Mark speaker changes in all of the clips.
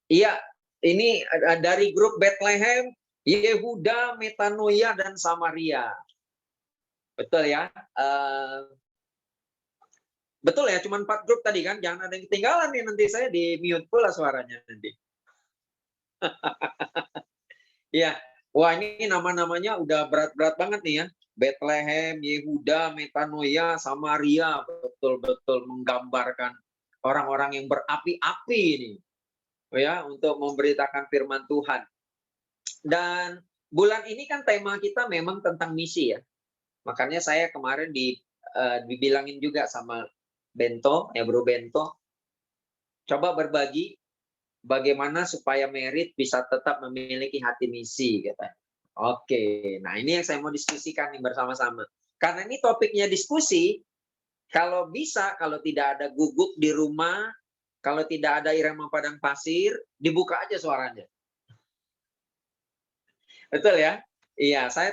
Speaker 1: Iya, ini dari grup Bethlehem, Yehuda, Metanoia, dan Samaria. Betul ya? Betul ya, cuma 4 grup tadi kan? Jangan ada yang ketinggalan nih, nanti saya di mute pula suaranya nanti. Iya, wah ini nama-namanya udah berat-berat banget nih ya. Bethlehem, Yehuda, Metanoia, Samaria, betul-betul menggambarkan orang-orang yang berapi-api ini, ya, untuk memberitakan firman Tuhan. Dan bulan ini kan tema kita memang tentang misi ya. Makanya saya kemarin dibilangin juga sama Bento, ya Bro Bento, coba berbagi bagaimana supaya Merit bisa tetap memiliki hati misi, katanya. Oke, nah ini yang saya mau diskusikan nih bersama-sama. Karena ini topiknya diskusi, kalau bisa, kalau tidak ada guguk di rumah, kalau tidak ada irama padang pasir, dibuka aja suaranya. Betul ya? Iya, saya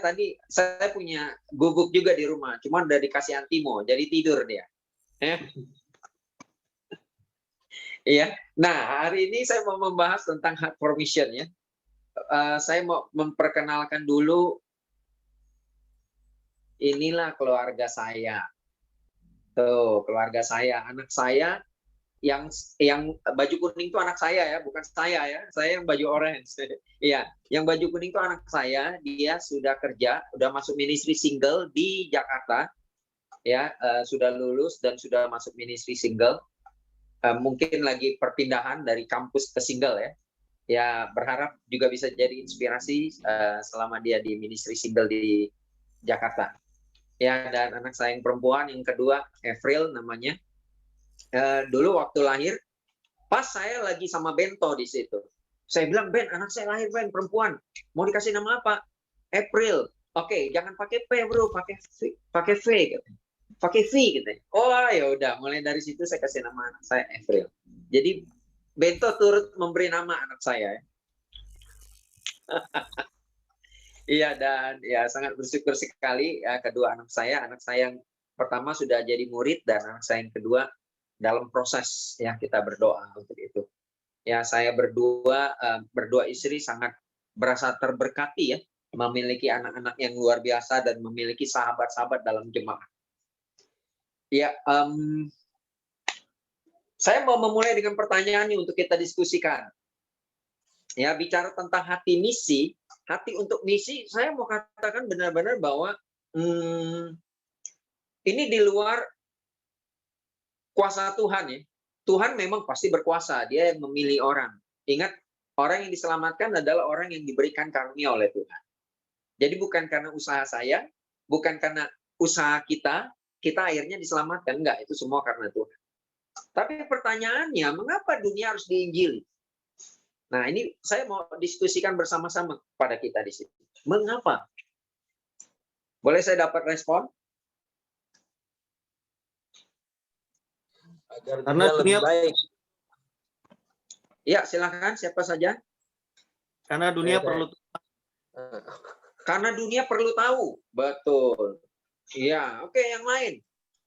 Speaker 1: punya guguk juga di rumah, cuma udah dikasih antimo, jadi tidur dia. Iya. Nah, hari ini saya mau membahas tentang heart for mission ya. Saya mau memperkenalkan dulu, inilah keluarga saya. Tuh, keluarga saya, anak saya yang baju kuning itu anak saya ya, bukan saya ya. Saya yang baju orange. Iya, yang baju kuning itu anak saya, dia sudah kerja, udah masuk ministry single di Jakarta. Ya, sudah lulus dan sudah masuk ministry single. Mungkin lagi perpindahan dari kampus ke single ya. Ya, berharap juga bisa jadi inspirasi selama dia di ministry single di Jakarta. Ya, dan anak saya yang perempuan yang kedua, April namanya. Dulu waktu lahir, pas saya lagi sama Bento di situ. Saya bilang, Ben, anak saya lahir, Ben, perempuan. Mau dikasih nama apa? April. Oke, jangan pakai P, bro, pakai V, gitu. Pakai V, gitu. Oh, ya udah. Mulai dari situ saya kasih nama anak saya April. Jadi Bento turut memberi nama anak saya. Iya, dan ya sangat bersyukur sekali ya, kedua anak saya yang pertama sudah jadi murid dan anak saya yang kedua dalam proses ya kita berdoa untuk itu. Ya, saya berdua istri sangat berasa terberkati ya, memiliki anak-anak yang luar biasa dan memiliki sahabat-sahabat dalam jemaat. Ya, saya mau memulai dengan pertanyaan ini untuk kita diskusikan. Ya, bicara tentang hati misi, hati untuk misi, saya mau katakan benar-benar bahwa ini di luar kuasa Tuhan ya. Tuhan memang pasti berkuasa, dia yang memilih orang. Ingat, orang yang diselamatkan adalah orang yang diberikan karunia oleh Tuhan. Jadi bukan karena usaha saya, bukan karena usaha kita akhirnya diselamatkan. Enggak, itu semua karena Tuhan. Tapi pertanyaannya, mengapa dunia harus diinjili? Nah, ini saya mau diskusikan bersama-sama pada kita di sini. Mengapa? Boleh saya dapat respon?
Speaker 2: Agar karena dunia lebih baik.
Speaker 1: Ya, silakan siapa saja.
Speaker 2: Karena dunia perlu.
Speaker 1: Karena dunia perlu tahu. Betul. Iya, oke, yang lain.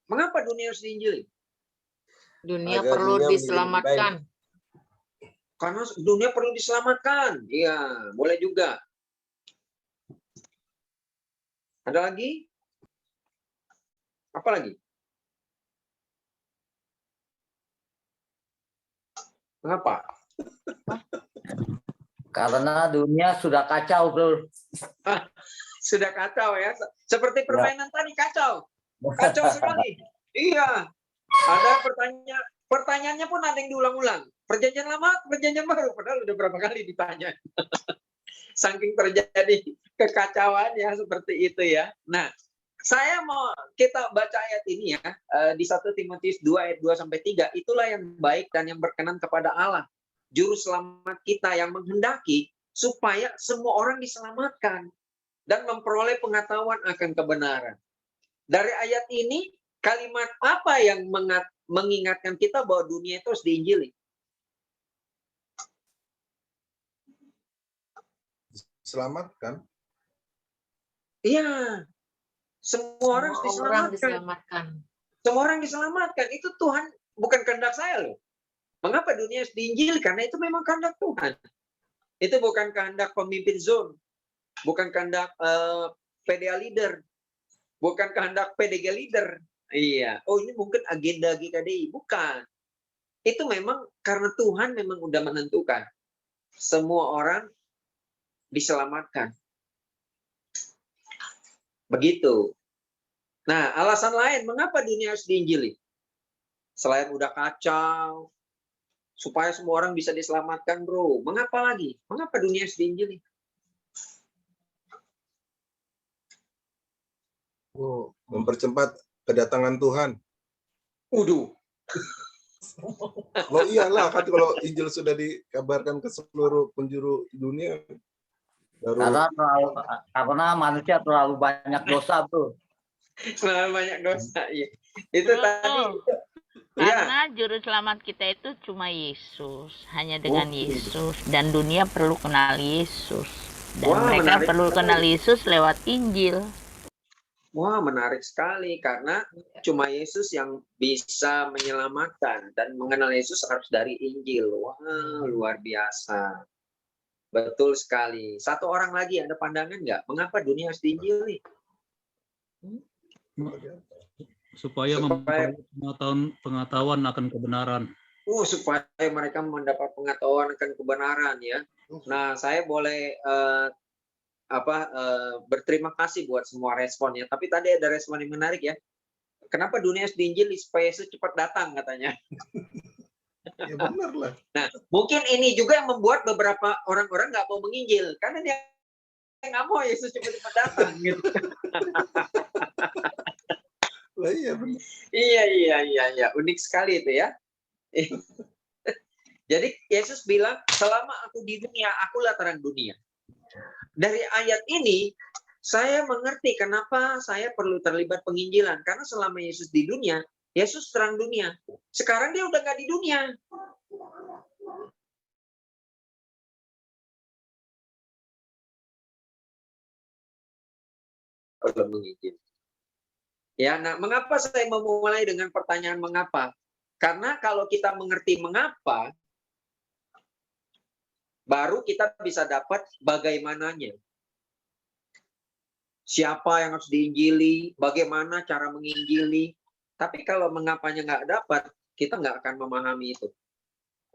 Speaker 1: Mengapa dunia harus diinjili?
Speaker 3: Dunia perlu diselamatkan.
Speaker 1: Karena dunia perlu diselamatkan. Iya, boleh juga. Ada lagi? Apa lagi? Mengapa?
Speaker 4: Karena dunia sudah kacau, bro.
Speaker 1: Sudah kacau ya. Seperti permainan tadi kacau. Kacau sekali. Iya. Ada pertanyaannya pun ada yang diulang-ulang. Perjanjian lama, perjanjian baru. Padahal udah berapa kali ditanya. Saking terjadi kekacauan ya seperti itu ya. Nah, saya mau kita baca ayat ini ya. Di 1 Timotius 2 ayat 2-3. Itulah yang baik dan yang berkenan kepada Allah, Juru Selamat kita, yang menghendaki supaya semua orang diselamatkan dan memperoleh pengetahuan akan kebenaran. Dari ayat ini, kalimat apa yang mengingatkan kita bahwa dunia itu harus diinjili?
Speaker 5: Selamatkan.
Speaker 1: Iya. Semua orang diselamatkan. Semua orang diselamatkan. Itu Tuhan, bukan kehendak saya loh. Mengapa dunia harus diinjili? Karena itu memang kehendak Tuhan. Itu bukan kehendak pemimpin zone, bukan kehendak PDA leader, bukan kehendak PDG leader. Iya. Oh, ini mungkin agenda GKDI, bukan. Itu memang karena Tuhan memang udah menentukan semua orang diselamatkan. Begitu. Nah, alasan lain mengapa dunia harus diinjili? Selain udah kacau, supaya semua orang bisa diselamatkan, bro. Mengapa lagi? Mengapa dunia harus diinjili?
Speaker 5: Oh, mempercepat kedatangan Tuhan.
Speaker 1: Waduh.
Speaker 5: Lo iyalah kan kalau Injil sudah dikabarkan ke seluruh penjuru dunia, baru
Speaker 4: Karena manusia terlalu banyak dosa, bro.
Speaker 1: Selalu banyak dosa. Iya. Itu
Speaker 3: Bro,
Speaker 1: tadi. Ya.
Speaker 3: karena juru selamat kita itu cuma Yesus, hanya dengan
Speaker 1: Oke.
Speaker 3: Yesus, dan dunia perlu kenal Yesus, dan
Speaker 1: Wah,
Speaker 3: mereka
Speaker 1: menarik
Speaker 3: perlu
Speaker 1: sekali.
Speaker 3: kenal Yesus lewat Injil.
Speaker 1: Wah, menarik sekali karena cuma Yesus yang bisa menyelamatkan dan mengenal Yesus harus dari Injil. Wah, luar biasa. Betul sekali. Satu orang lagi ada pandangan nggak? Mengapa dunia harus diinjili?
Speaker 6: Supaya memperoleh pengetahuan akan kebenaran.
Speaker 1: Supaya mereka mendapat pengetahuan akan kebenaran ya. Nah, saya boleh berterima kasih buat semua responnya. Tapi tadi ada respon yang menarik ya. Kenapa dunia harus diinjili? Supaya Yesus cepat datang katanya.
Speaker 5: ya benar lah.
Speaker 1: Nah, mungkin ini juga yang membuat beberapa orang-orang nggak mau menginjil karena dia nggak mau Yesus cepat-cepat datang. Gitu.
Speaker 5: Lah iya benar.
Speaker 1: Iya, unik sekali itu ya. Jadi Yesus bilang, selama aku di dunia, akulah terang dunia. Dari ayat ini, saya mengerti kenapa saya perlu terlibat penginjilan. Karena selama Yesus di dunia, Yesus terang dunia. Sekarang dia udah nggak di dunia. Perlu menginjil. Ya, nah, mengapa saya memulai dengan pertanyaan mengapa? Karena kalau kita mengerti mengapa, baru kita bisa dapat bagaimananya. Siapa yang harus diinjili, bagaimana cara menginjili. Tapi kalau mengapanya nggak dapat, kita nggak akan memahami itu.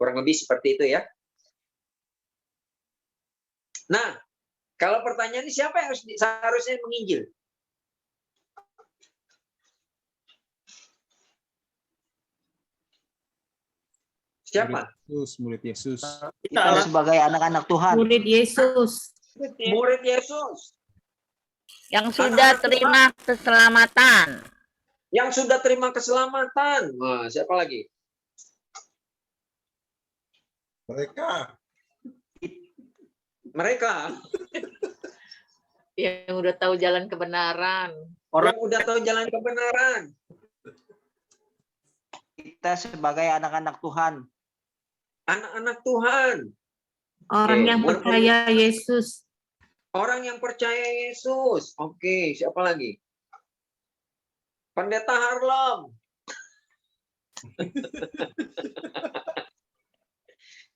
Speaker 1: Kurang lebih seperti itu ya. Nah, kalau pertanyaannya siapa yang seharusnya menginjil? Siapa?
Speaker 6: Murid Yesus.
Speaker 2: Kita sebagai anak-anak Tuhan.
Speaker 7: Murid Yesus.
Speaker 1: Murid Yesus.
Speaker 3: Yang sudah terima keselamatan.
Speaker 1: Yang sudah terima keselamatan. Nah, siapa lagi? Mereka.
Speaker 3: Yang udah tahu jalan kebenaran.
Speaker 1: Orang udah tahu jalan kebenaran.
Speaker 2: Kita sebagai anak-anak Tuhan.
Speaker 1: Anak-anak Tuhan.
Speaker 7: Orang
Speaker 1: Oke,
Speaker 7: yang percaya Yesus.
Speaker 1: Orang yang percaya Yesus. Oke, siapa lagi? Pendeta Harlem.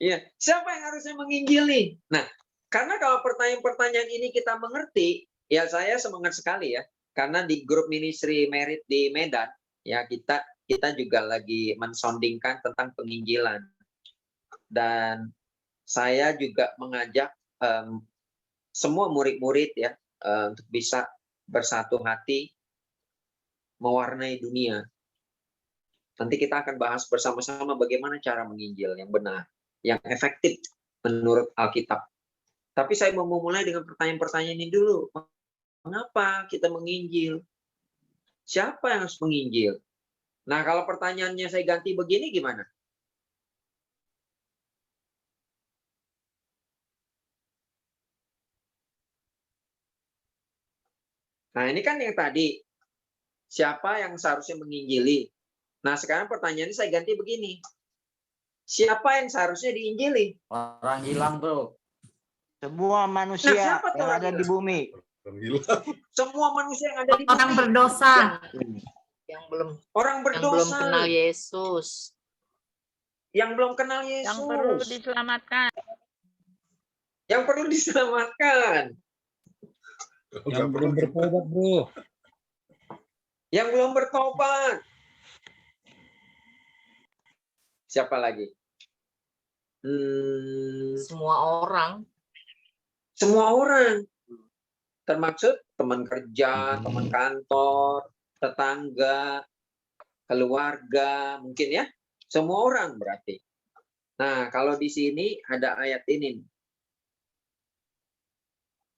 Speaker 1: Iya, siapa yang harusnya menginjili? Nah, karena kalau pertanyaan-pertanyaan ini kita mengerti, ya saya semangat sekali ya. Karena di grup ministry Merit di Medan, ya kita juga lagi mensondingkan tentang penginjilan. Dan saya juga mengajak semua murid-murid ya untuk bisa bersatu hati mewarnai dunia. Nanti kita akan bahas bersama-sama bagaimana cara menginjil yang benar, yang efektif menurut Alkitab. Tapi saya mau memulai dengan pertanyaan-pertanyaan ini dulu. Mengapa kita menginjil? Siapa yang harus menginjil? Nah, kalau pertanyaannya saya ganti begini gimana? Nah, ini kan yang tadi. Siapa yang seharusnya menginjili? Nah, sekarang pertanyaannya saya ganti begini. Siapa yang seharusnya diinjili?
Speaker 4: Orang hilang, bro.
Speaker 2: Semua manusia
Speaker 1: siapa tuh
Speaker 2: yang
Speaker 1: orang
Speaker 2: ada di
Speaker 1: hilang?
Speaker 2: bumi.
Speaker 1: Semua manusia yang ada di bumi.
Speaker 7: Orang berdosa.
Speaker 3: Yang belum
Speaker 1: Orang
Speaker 3: yang belum
Speaker 1: berdosa.
Speaker 3: kenal Yesus.
Speaker 1: Yang belum kenal
Speaker 3: Yang perlu
Speaker 1: Yesus.
Speaker 3: diselamatkan.
Speaker 1: Yang perlu diselamatkan.
Speaker 6: Yang
Speaker 5: Nggak
Speaker 6: belum
Speaker 5: perlu
Speaker 6: bertobat, bro.
Speaker 1: Yang belum bertobat. Siapa lagi?
Speaker 8: Semua orang.
Speaker 1: Semua orang. Termaksud teman kerja, teman kantor, tetangga, keluarga, mungkin ya. Semua orang berarti. Nah, kalau di sini ada ayat ini.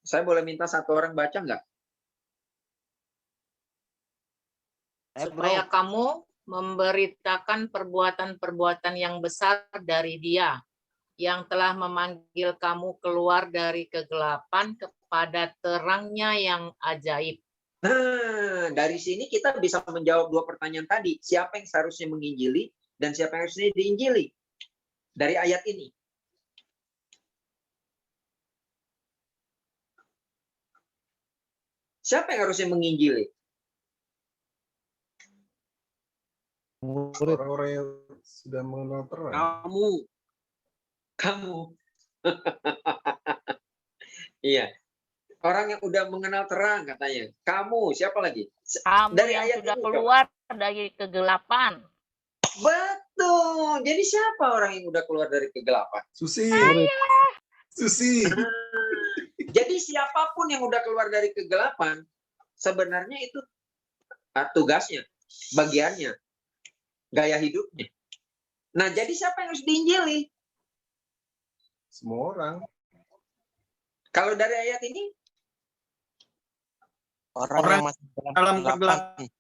Speaker 1: Saya boleh minta satu orang baca nggak?
Speaker 8: Supaya kamu memberitakan perbuatan-perbuatan yang besar dari Dia yang telah memanggil kamu keluar dari kegelapan kepada terangnya yang ajaib.
Speaker 1: Nah, dari sini kita bisa menjawab dua pertanyaan tadi. Siapa yang seharusnya menginjili dan siapa yang harusnya diinjili? Dari ayat ini. Siapa yang harusnya menginjili?
Speaker 5: orang-orang yang sudah mengenal terang.
Speaker 1: Kamu. Iya. Orang yang udah mengenal terang katanya. Kamu, siapa lagi?
Speaker 3: Kamu
Speaker 1: Dari
Speaker 3: yang
Speaker 1: ayat
Speaker 3: sudah
Speaker 1: ini,
Speaker 3: keluar dari kegelapan.
Speaker 1: Betul. Jadi siapa orang yang udah keluar dari kegelapan?
Speaker 5: Susi.
Speaker 1: Jadi siapapun yang udah keluar dari kegelapan, sebenarnya itu tugasnya, bagiannya, gaya hidupnya. Nah, jadi siapa yang harus diinjili?
Speaker 5: Semua orang.
Speaker 1: Kalau dari ayat ini,
Speaker 2: Orang yang masih dalam kegelapan.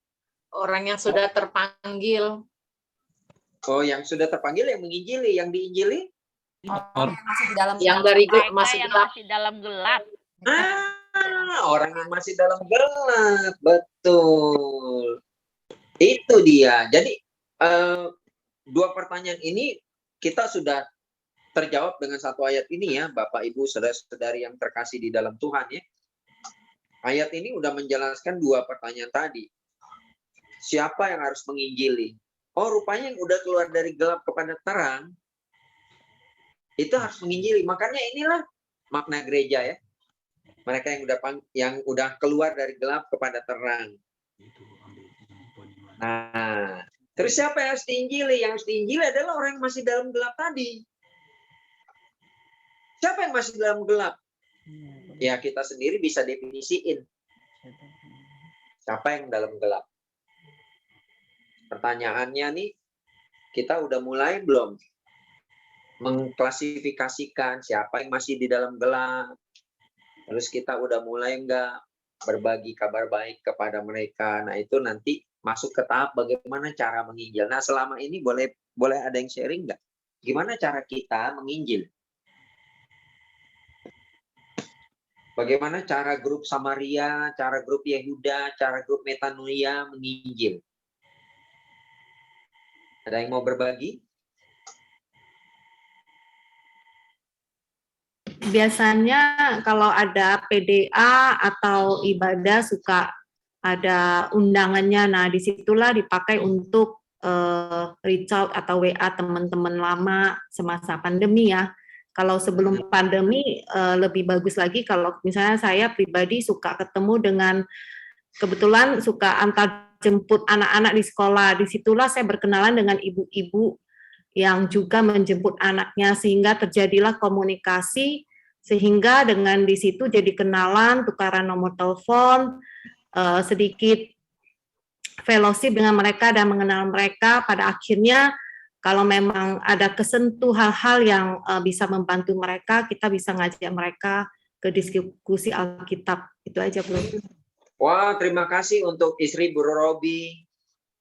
Speaker 8: Orang yang sudah terpanggil.
Speaker 1: oh yang sudah terpanggil yang menginjili, yang diinjili?
Speaker 8: Yang dari
Speaker 3: Mereka
Speaker 8: masih
Speaker 3: yang
Speaker 8: gelap.
Speaker 3: masih dalam gelap.
Speaker 1: Orang yang masih dalam gelap, betul. Itu dia. Jadi dua pertanyaan ini kita sudah terjawab dengan satu ayat ini ya, Bapak Ibu saudara-saudari yang terkasih di dalam Tuhan ya. Ayat ini udah menjelaskan dua pertanyaan tadi. Siapa yang harus menginjili? Oh, rupanya yang udah keluar dari gelap kepada terang itu harus menginjili. Makanya inilah makna gereja ya. Mereka yang udah keluar dari gelap kepada terang. Nah, terus siapa yang harus diinjili? Yang harus diinjili adalah orang yang masih dalam gelap tadi. Siapa yang masih dalam gelap? Ya, kita sendiri bisa definisiin. Siapa yang dalam gelap? Pertanyaannya nih, kita udah mulai belum mengklasifikasikan siapa yang masih di dalam gelap? Terus kita udah mulai nggak berbagi kabar baik kepada mereka? Nah, itu nanti masuk ke tahap bagaimana cara menginjil. Nah, selama ini boleh ada yang sharing nggak? Gimana cara kita menginjil? Bagaimana cara grup Samaria, cara grup Yehuda, cara grup Metanoia menginjil? Ada yang mau berbagi?
Speaker 7: Biasanya kalau ada PDA atau ibadah suka ada undangannya. Nah, disitulah dipakai untuk reach out atau WA teman-teman lama semasa pandemi ya. Kalau sebelum pandemi lebih bagus lagi kalau misalnya saya pribadi suka ketemu dengan, kebetulan suka antar jemput anak-anak di sekolah. Disitulah saya berkenalan dengan ibu-ibu yang juga menjemput anaknya sehingga terjadilah komunikasi, sehingga dengan di situ jadi kenalan, tukaran nomor telepon, sedikit fellowship dengan mereka dan mengenal mereka. Pada akhirnya kalau memang ada kesentuh hal-hal yang bisa membantu mereka, kita bisa ngajak mereka ke diskusi Alkitab. Itu aja, Bro.
Speaker 1: Wah, terima kasih untuk istri Bro Robi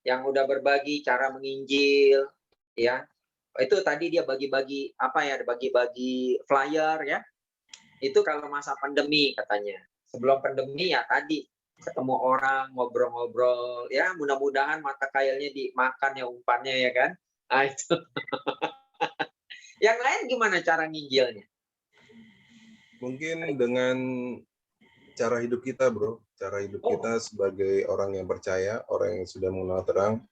Speaker 1: yang udah berbagi cara menginjil ya. Itu tadi dia bagi-bagi bagi-bagi flyer ya. Itu kalau masa pandemi katanya. Sebelum pandemi ya tadi ketemu orang, ngobrol-ngobrol ya, mudah-mudahan mata kailnya dimakan ya umpannya ya kan. Nah, itu. Yang lain gimana cara nginjilnya?
Speaker 5: Mungkin dengan cara hidup kita, Bro. Cara hidup kita sebagai orang yang percaya, orang yang sudah mengenal terang,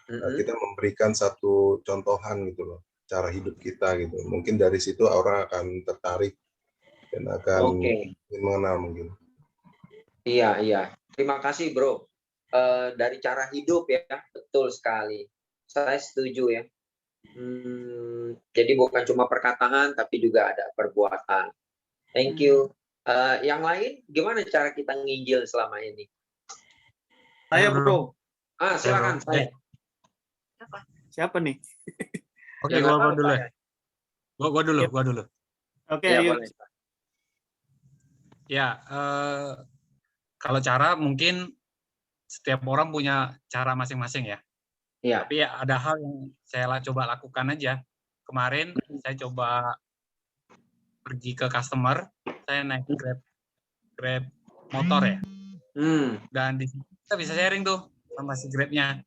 Speaker 5: kita memberikan satu contohan gitu loh. cara hidup kita gitu. Mungkin dari situ orang akan tertarik dan akan
Speaker 1: Oke.
Speaker 5: ingin mengenal mungkin.
Speaker 1: Iya. Terima kasih, Bro. Dari cara hidup ya, betul sekali. Saya setuju ya. Jadi bukan cuma perkataan, tapi juga ada perbuatan. Thank you. Yang lain, gimana cara kita nginjil selama ini?
Speaker 2: Saya, Bro.
Speaker 1: Silakan. Saya.
Speaker 2: Siapa nih?
Speaker 6: Oke,
Speaker 1: Ya, nggak
Speaker 6: gua
Speaker 1: tahu,
Speaker 6: dulu ya.
Speaker 1: saya.
Speaker 6: Gua dulu.
Speaker 2: Oke,
Speaker 1: Ya,
Speaker 2: yuk.
Speaker 1: boleh.
Speaker 6: Ya, kalau cara mungkin setiap orang punya cara masing-masing ya.
Speaker 1: Iya.
Speaker 6: Tapi ya ada hal yang saya coba lakukan aja. Kemarin saya coba pergi ke customer, saya naik Grab motor ya. Dan di situ kita bisa sharing tuh sama si Grabnya.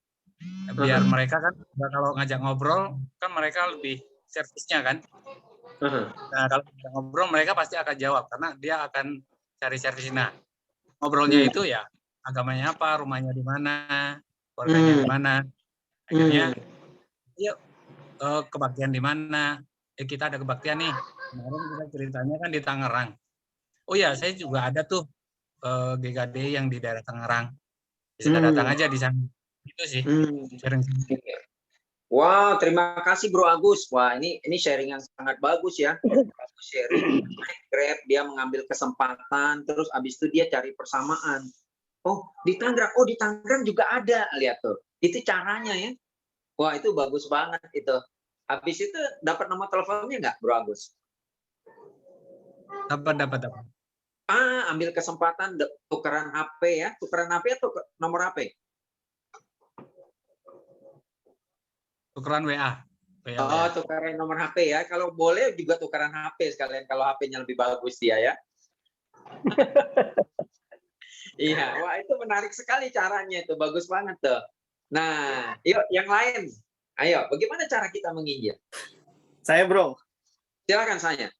Speaker 6: Biar mereka kan kalau ngajak ngobrol kan mereka lebih servisnya kan. Nah kalau ngajak ngobrol mereka pasti akan jawab karena dia akan cari servis. Nah ngobrolnya itu ya agamanya apa, rumahnya di mana, keluarganya di mana. Akhirnya yuk kebaktian di mana? Kita ada kebaktian nih. Kemarin kita ceritanya kan di Tangerang. Oh ya saya juga ada tuh GKD yang di daerah Tangerang. Bisa datang aja di sana. Itu sih. Sharing.
Speaker 1: Wow, terima kasih Bro Agus. Wah, ini sharing yang sangat bagus ya. Bagus sharing. Grab, dia mengambil kesempatan, terus abis itu dia cari persamaan. Oh, di Tangerang juga ada. Lihat tuh. Itu caranya ya. Wah, itu bagus banget itu. Habis itu dapat nomor teleponnya nggak, Bro Agus?
Speaker 6: Dapat.
Speaker 1: Ambil kesempatan tukeran HP ya. Tukeran HP atau nomor HP?
Speaker 6: Tukeran WA.
Speaker 1: Oh, tukeran nomor HP ya. Kalau boleh juga tukeran HP sekalian kalau HP-nya lebih bagus dia ya. Iya, wah itu menarik sekali caranya itu. Bagus banget tuh. Nah, yuk yang lain. Ayo, bagaimana cara kita menginjil?
Speaker 2: Saya, Bro.
Speaker 1: Silakan saya.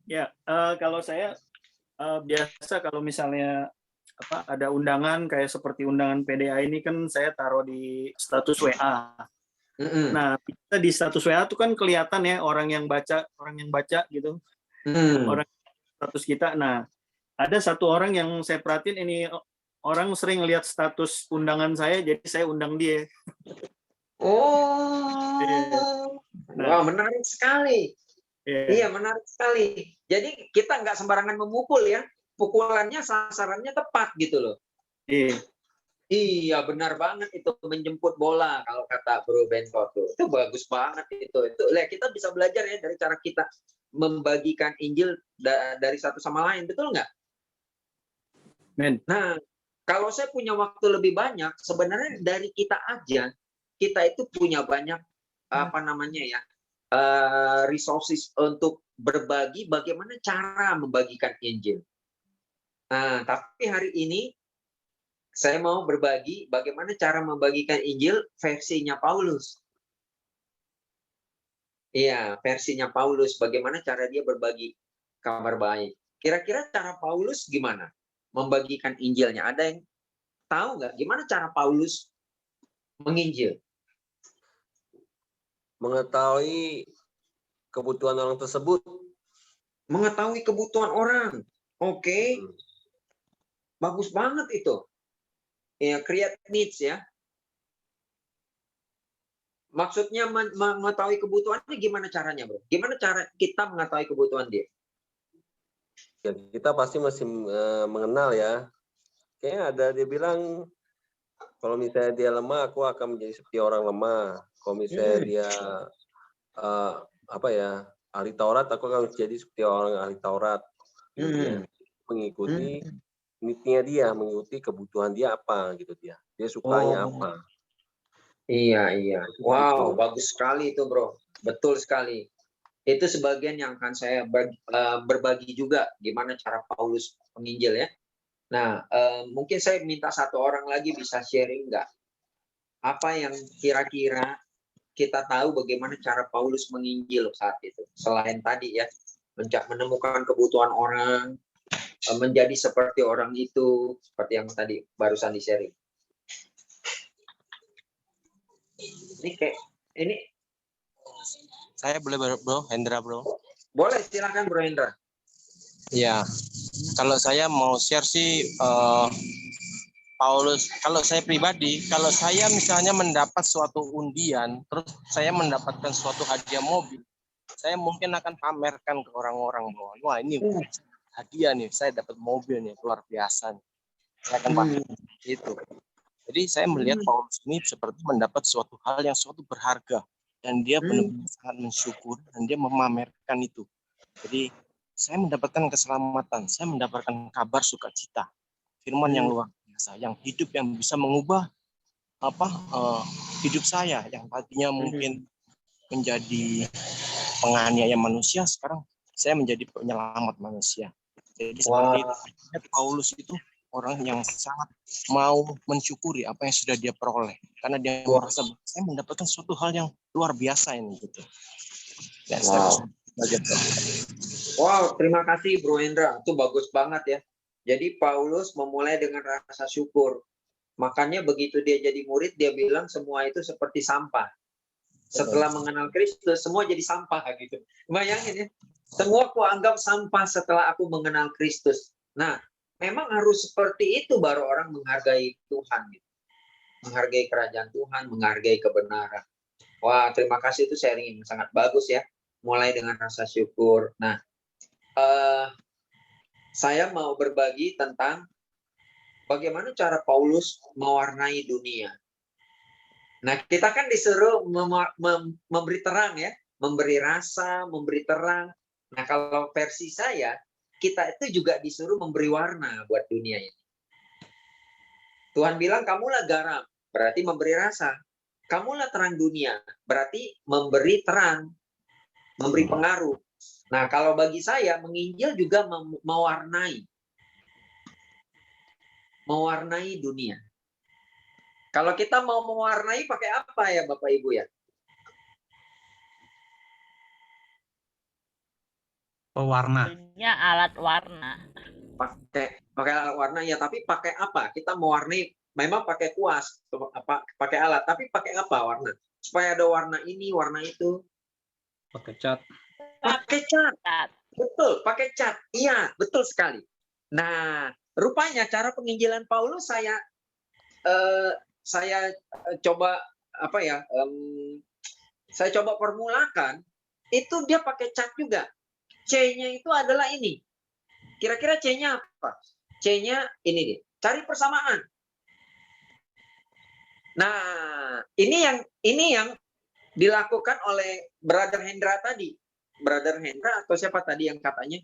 Speaker 2: Ya, kalau saya biasa kalau misalnya ada undangan kayak seperti undangan PDA ini kan saya taruh di status WA. Nah, kita di status WA itu kan kelihatan ya orang yang baca gitu. Orang status kita. Nah, ada satu orang yang saya perhatiin ini orang sering lihat status undangan saya, jadi saya undang dia.
Speaker 1: Oh, wah menarik sekali. Iya, menarik sekali. Jadi kita nggak sembarangan memukul ya. Pukulannya sasarannya tepat gitu loh. Iya, benar banget itu menjemput bola kalau kata Bro Benko tuh. Itu bagus banget itu. Kita bisa belajar ya dari cara kita membagikan Injil dari satu sama lain, betul nggak? Nah, kalau saya punya waktu lebih banyak, sebenarnya dari kita aja, kita itu punya banyak resources untuk berbagi bagaimana cara membagikan Injil. Nah, tapi hari ini saya mau berbagi bagaimana cara membagikan Injil versinya Paulus. Iya, versinya Paulus. Bagaimana cara dia berbagi kabar baik. Kira-kira cara Paulus gimana membagikan Injilnya? Ada yang tahu nggak gimana cara Paulus menginjil?
Speaker 9: Mengetahui kebutuhan orang tersebut.
Speaker 1: Mengetahui kebutuhan orang. Oke. Bagus banget itu. Ya, create needs ya. Maksudnya mengetahui kebutuhannya gimana caranya, Bro? Gimana cara kita mengetahui kebutuhan dia?
Speaker 9: Ya, kita pasti masih mengenal ya. Kayaknya ada dia bilang kalau misalnya dia lemah, aku akan menjadi seperti orang lemah. Kalau misalnya dia ahli Taurat, aku akan menjadi seperti orang ahli Taurat. Mengikuti need-nya dia, mengikuti kebutuhan dia apa gitu dia. Dia sukanya apa.
Speaker 1: Iya. Wow, bagus sekali itu, Bro. Betul sekali. Itu sebagian yang akan saya berbagi juga gimana cara Paulus menginjil ya. Nah, mungkin saya minta satu orang lagi bisa sharing nggak? Apa yang kira-kira kita tahu bagaimana cara Paulus menginjil saat itu? Selain tadi ya, menemukan kebutuhan orang, menjadi seperti orang itu, seperti yang tadi barusan di-sharing. Ini
Speaker 10: Saya boleh bro, Hendra bro.
Speaker 1: Boleh, silakan Bro Hendra.
Speaker 10: Ya, kalau saya mau share sih Paulus, kalau saya pribadi, kalau saya misalnya mendapat suatu undian, terus saya mendapatkan suatu hadiah mobil, saya mungkin akan pamerkan ke orang-orang bahwa wah ini hadiah nih, saya dapat mobil nih, luar biasa nih. Saya akan pamer itu. Jadi saya melihat Paulus ini seperti mendapat suatu hal yang suatu berharga dan dia benar-benar sangat mensyukur dan dia memamerkan itu. Jadi saya mendapatkan keselamatan, saya mendapatkan kabar sukacita, firman yang luar biasa, yang hidup yang bisa mengubah hidup saya yang tadinya mungkin menjadi penganiaya manusia, sekarang saya menjadi penyelamat manusia. Jadi seperti itu, Paulus itu orang yang sangat mau mensyukuri apa yang sudah dia peroleh karena dia merasa saya mendapatkan suatu hal yang luar biasa ini gitu. Dan
Speaker 1: Wow, terima kasih Bro Hendra, itu bagus banget ya. Jadi Paulus memulai dengan rasa syukur. Makanya begitu dia jadi murid, dia bilang semua itu seperti sampah. Setelah mengenal Kristus, semua jadi sampah gitu. Bayangin ya, semua aku anggap sampah setelah aku mengenal Kristus. Nah, memang harus seperti itu baru orang menghargai Tuhan. Gitu. Menghargai kerajaan Tuhan, menghargai kebenaran. Wah, terima kasih, itu sharing yang sangat bagus ya. Mulai dengan rasa syukur. Nah, saya mau berbagi tentang bagaimana cara Paulus mewarnai dunia. Nah, kita kan disuruh memberi terang ya, memberi rasa, memberi terang. Nah, kalau versi saya, kita itu juga disuruh memberi warna buat dunia ini. Tuhan bilang, kamulah garam, berarti memberi rasa. Kamulah terang dunia, berarti memberi terang, memberi pengaruh. Nah, kalau bagi saya, menginjil juga mewarnai dunia. Kalau kita mau mewarnai pakai apa ya Bapak Ibu ya?
Speaker 6: Pewarna.
Speaker 3: Ya, alat warna.
Speaker 1: Pakai alat warna ya, tapi pakai apa? Kita mewarnai memang pakai kuas, pakai alat, tapi pakai apa warna? Supaya ada warna ini, warna itu.
Speaker 6: Pakai cat.
Speaker 1: Pakai cat. Betul, pakai cat. Iya, betul sekali. Nah, rupanya cara penginjilan Paulus saya coba saya coba formulakan, itu dia pakai cat juga. C-nya itu adalah ini. Kira-kira C-nya apa? C-nya ini deh. Cari persamaan. Nah, ini yang dilakukan oleh Brother Hendra tadi. Brother Hendra atau siapa tadi yang katanya,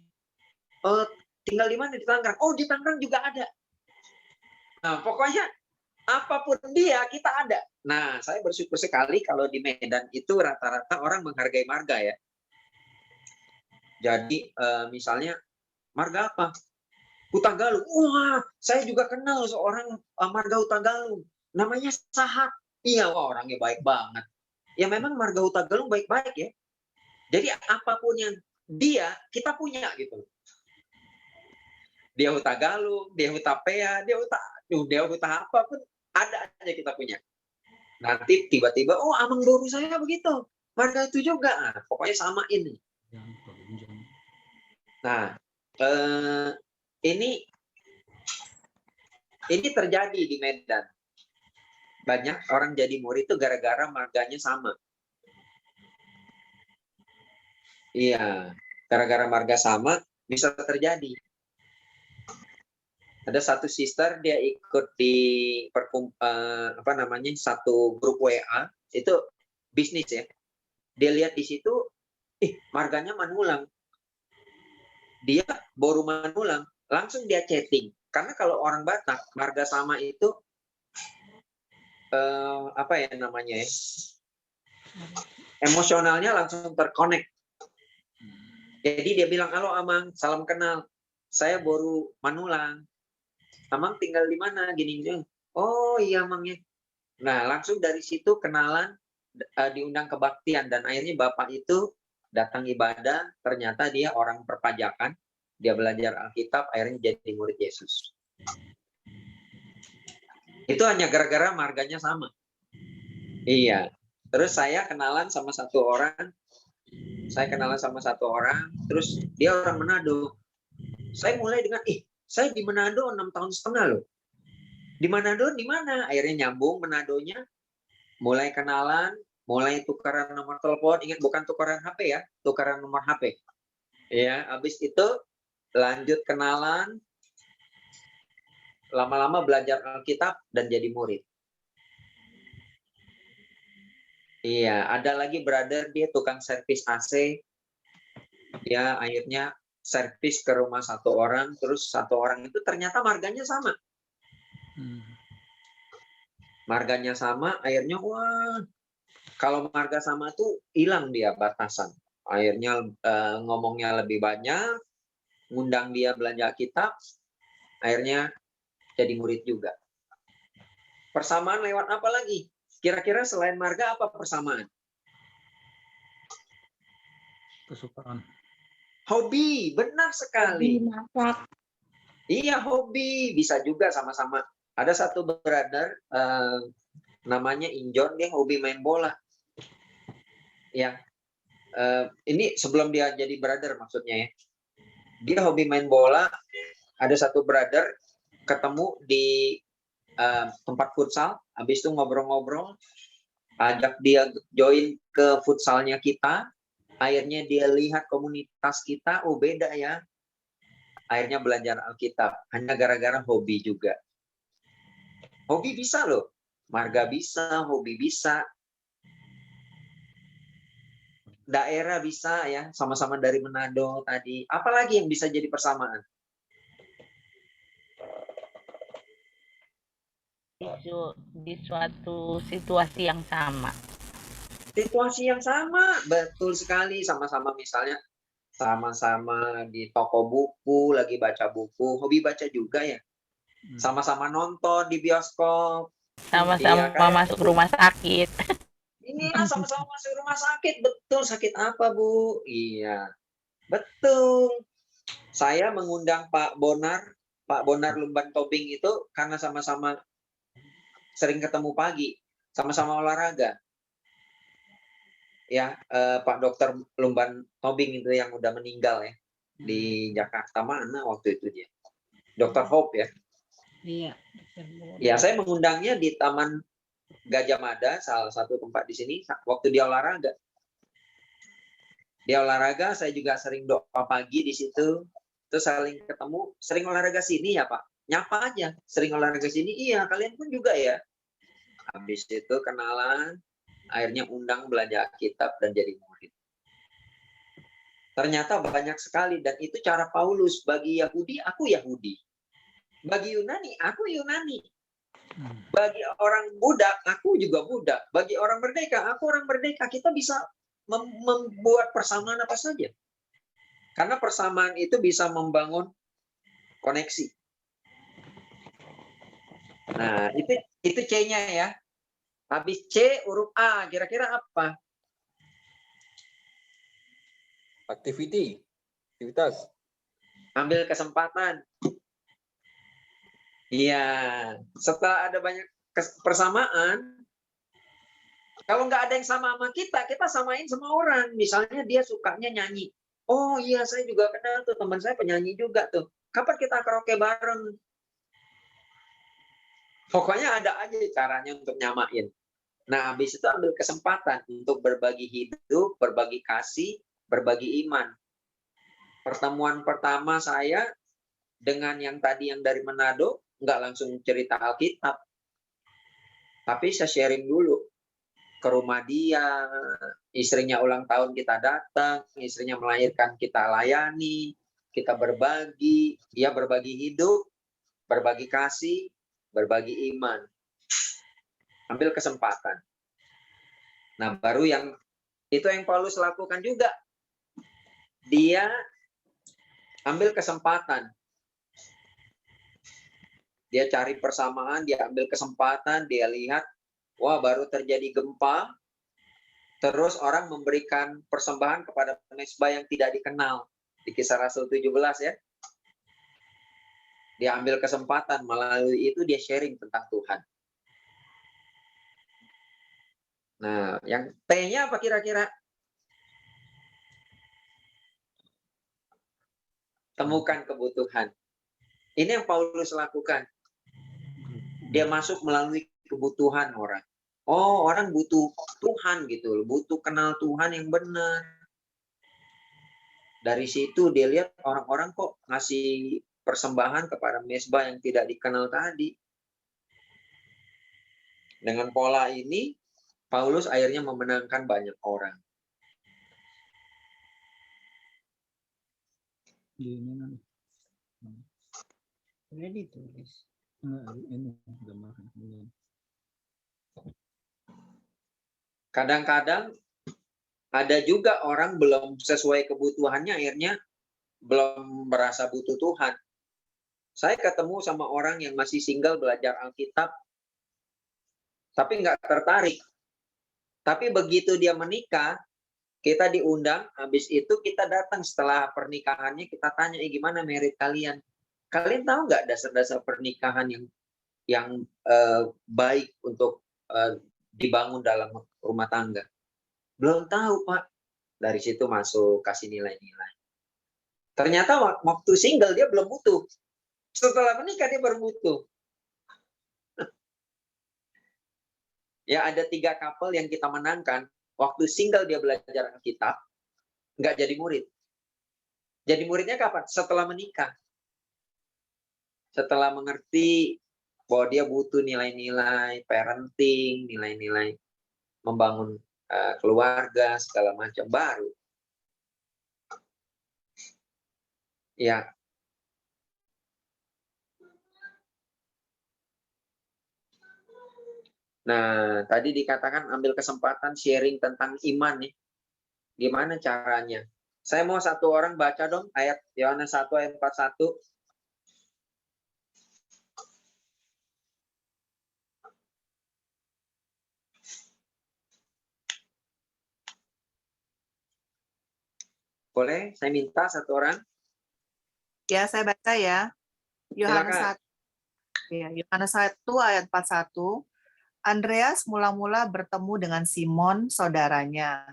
Speaker 1: tinggal di mana? Di Tangerang. Oh, di Tangerang juga ada. Nah, pokoknya apapun dia, kita ada. Nah, saya bersyukur sekali kalau di Medan itu rata-rata orang menghargai marga ya. Jadi, misalnya, marga apa? Huta Galung. Wah, saya juga kenal seorang marga Huta Galung. Namanya Sahat. Iya, wah orangnya baik banget. Ya memang marga Huta Galung baik-baik ya. Jadi apapun yang dia, kita punya gitu. Dia Huta Galung, dia Huta Pea, dia Huta apapun, ada aja kita punya. Nanti tiba-tiba, oh Amang Boru saya begitu. Marga itu juga. Nah, pokoknya sama ini. Nah, ini terjadi di Medan. Banyak orang jadi murid itu gara-gara marganya sama. Iya, gara-gara marga sama bisa terjadi. Ada satu sister, dia ikut di satu grup WA, itu bisnis ya. Dia lihat di situ, marganya Manulang. Dia Boru Manulang, langsung dia chatting. Karena kalau orang Batak, marga sama itu emosionalnya langsung terkonek. Jadi dia bilang, halo Amang, salam kenal. Saya Boru Manulang. Amang tinggal di mana? Gini-gini. Oh iya Amang ya. Nah langsung dari situ kenalan, diundang kebaktian. Dan akhirnya bapak itu datang ibadah, ternyata dia orang perpajakan. Dia belajar Alkitab, akhirnya jadi murid Yesus. Itu hanya gara-gara marganya sama. Iya. Terus saya kenalan sama satu orang, terus dia orang Manado. Saya mulai dengan, saya di Manado 6 tahun setengah loh. Di Manado di mana? Akhirnya nyambung Manadonya, mulai kenalan, mulai tukaran nomor telepon. Ingat, bukan tukaran HP ya, tukaran nomor HP. Ya, habis itu lanjut kenalan, lama-lama belajar Alkitab dan jadi murid. Iya, ada lagi brother, dia tukang servis AC. Dia akhirnya servis ke rumah satu orang, terus satu orang itu ternyata marganya sama. Marganya sama, akhirnya wah, kalau marga sama tuh hilang dia batasan. Akhirnya ngomongnya lebih banyak, ngundang dia belanja kitab, akhirnya jadi murid juga. Persamaan lewat apa lagi? Kira-kira selain marga apa persamaan?
Speaker 6: Kesukaan.
Speaker 1: Hobi, benar sekali.
Speaker 7: Hobi masak.
Speaker 1: Iya, hobi. Bisa juga sama-sama. Ada satu brother, namanya Injon, dia hobi main bola. Ya, ini sebelum dia jadi brother maksudnya ya. Dia hobi main bola. Ada satu brother ketemu di tempat futsal, habis itu ngobrol-ngobrol, ajak dia join ke futsalnya kita, akhirnya dia lihat komunitas kita, oh beda ya, akhirnya belajar Alkitab, hanya gara-gara hobi juga. Hobi bisa loh, marga bisa, hobi bisa, daerah bisa ya, sama-sama dari Manado tadi, apalagi yang bisa jadi persamaan?
Speaker 3: Di suatu situasi yang sama.
Speaker 1: Situasi yang sama, betul sekali. Sama-sama misalnya, sama-sama di toko buku, lagi baca buku, hobi baca juga ya. Sama-sama nonton di bioskop.
Speaker 3: Sama-sama
Speaker 1: Iya,
Speaker 3: masuk rumah sakit.
Speaker 1: Iya, sama-sama masuk rumah sakit. Betul, sakit apa Bu? Iya, betul. Saya mengundang Pak Bonar Lumban Tobing itu karena sama-sama sering ketemu pagi, sama-sama olahraga. Ya, Pak Dokter Lumban Tobing itu yang udah meninggal ya di Jakarta, mana waktu itu dia, Dr. Hope ya. Iya. Ya, saya mengundangnya di Taman Gajah Mada, salah satu tempat di sini, waktu dia olahraga. Dia olahraga, saya juga sering doa pagi di situ. Terus saling ketemu, sering olahraga sini ya Pak? Nyapa aja, sering olahraga sini. Iya, kalian pun juga ya. Habis itu kenalan, akhirnya undang belajar kitab dan jadi murid. Ternyata banyak sekali, dan itu cara Paulus. Bagi Yahudi, aku Yahudi. Bagi Yunani, aku Yunani. Bagi orang budak, aku juga budak. Bagi orang merdeka, aku orang merdeka. Kita bisa membuat persamaan apa saja. Karena persamaan itu bisa membangun koneksi. Nah, itu C-nya ya. Habis C, huruf A, kira-kira apa?
Speaker 9: Aktivitas.
Speaker 1: Ambil kesempatan. Iya, setelah ada banyak persamaan, kalau nggak ada yang sama kita samain sama orang. Misalnya dia sukanya nyanyi. Oh iya, saya juga kenal tuh, teman saya penyanyi juga tuh. Kapan kita karaoke bareng? Pokoknya ada aja caranya untuk nyamain. Nah, habis itu ambil kesempatan untuk berbagi hidup, berbagi kasih, berbagi iman. Pertemuan pertama saya dengan yang tadi yang dari Manado, nggak langsung cerita Alkitab. Tapi saya sharing dulu. Ke rumah dia, istrinya ulang tahun kita datang, istrinya melahirkan kita layani, kita berbagi, ya berbagi hidup, berbagi kasih, berbagi iman. Ambil kesempatan. Nah, baru yang itu yang Paulus lakukan juga. Dia ambil kesempatan. Dia cari persamaan, dia ambil kesempatan, dia lihat, wah baru terjadi gempa, terus orang memberikan persembahan kepada mezbah yang tidak dikenal. Di Kisah Rasul 17 ya. Dia ambil kesempatan, melalui itu dia sharing tentang Tuhan. Nah, yang T-nya apa kira-kira? Temukan kebutuhan. Ini yang Paulus lakukan. Dia masuk melalui kebutuhan orang. Oh, orang butuh Tuhan gitu, butuh kenal Tuhan yang benar. Dari situ dia lihat orang-orang kok ngasih persembahan kepada mezbah yang tidak dikenal tadi. Dengan pola ini, Paulus akhirnya memenangkan banyak orang.
Speaker 11: Ini ditulis.
Speaker 1: Kadang-kadang ada juga orang belum sesuai kebutuhannya, akhirnya belum merasa butuh Tuhan. Saya ketemu sama orang yang masih single belajar Alkitab, tapi nggak tertarik. Tapi begitu dia menikah, kita diundang, habis itu kita datang setelah pernikahannya, kita tanya, gimana merit kalian? Kalian tahu nggak dasar-dasar pernikahan yang baik untuk dibangun dalam rumah tangga? Belum tahu, Pak. Dari situ masuk, kasih nilai-nilai. Ternyata waktu single dia belum butuh. Setelah menikah dia baru butuh. Ya, ada 3 couple yang kita menangkan. Waktu single dia belajar Alkitab, nggak jadi murid. Jadi muridnya kapan? Setelah menikah. Setelah mengerti bahwa dia butuh nilai-nilai parenting, nilai-nilai membangun keluarga, segala macam, baru. Ya. Nah, tadi dikatakan ambil kesempatan sharing tentang iman nih. Gimana caranya? Saya mau satu orang baca dong ayat Yohanes 1 ayat 41. Boleh? Saya minta satu orang.
Speaker 12: Ya, saya baca ya. Yohanes 1. Ya, Yohanes 1 ayat 41. Andreas mula-mula bertemu dengan Simon, saudaranya.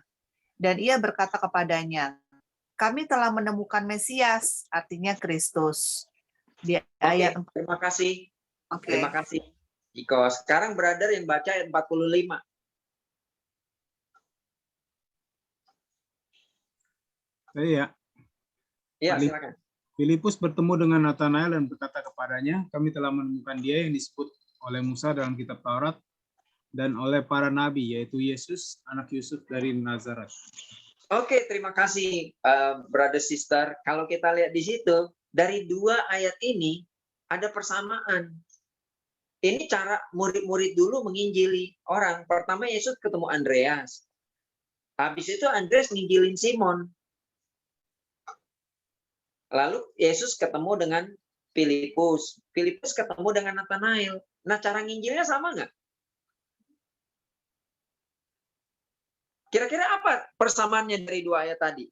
Speaker 12: Dan ia berkata kepadanya, kami telah menemukan Mesias, artinya Kristus. Di ayat 4.
Speaker 1: Terima kasih. Terima kasih. Jika sekarang brother yang baca ayat 45.
Speaker 13: Iya.
Speaker 1: Iya, silakan.
Speaker 13: Filipus bertemu dengan Nathanael dan berkata kepadanya, kami telah menemukan dia yang disebut oleh Musa dalam kitab Taurat dan oleh para nabi, yaitu Yesus, anak Yusuf dari Nazaret.
Speaker 1: Oke, terima kasih, brother sister. Kalau kita lihat di situ, dari 2 ayat ini ada persamaan. Ini cara murid-murid dulu menginjili orang. Pertama Yesus ketemu Andreas. Habis itu Andreas nginjilin Simon. Lalu Yesus ketemu dengan Filipus. Filipus ketemu dengan Nathanael. Nah, cara nginjilnya sama nggak? Kira-kira apa persamaannya dari 2 ayat tadi?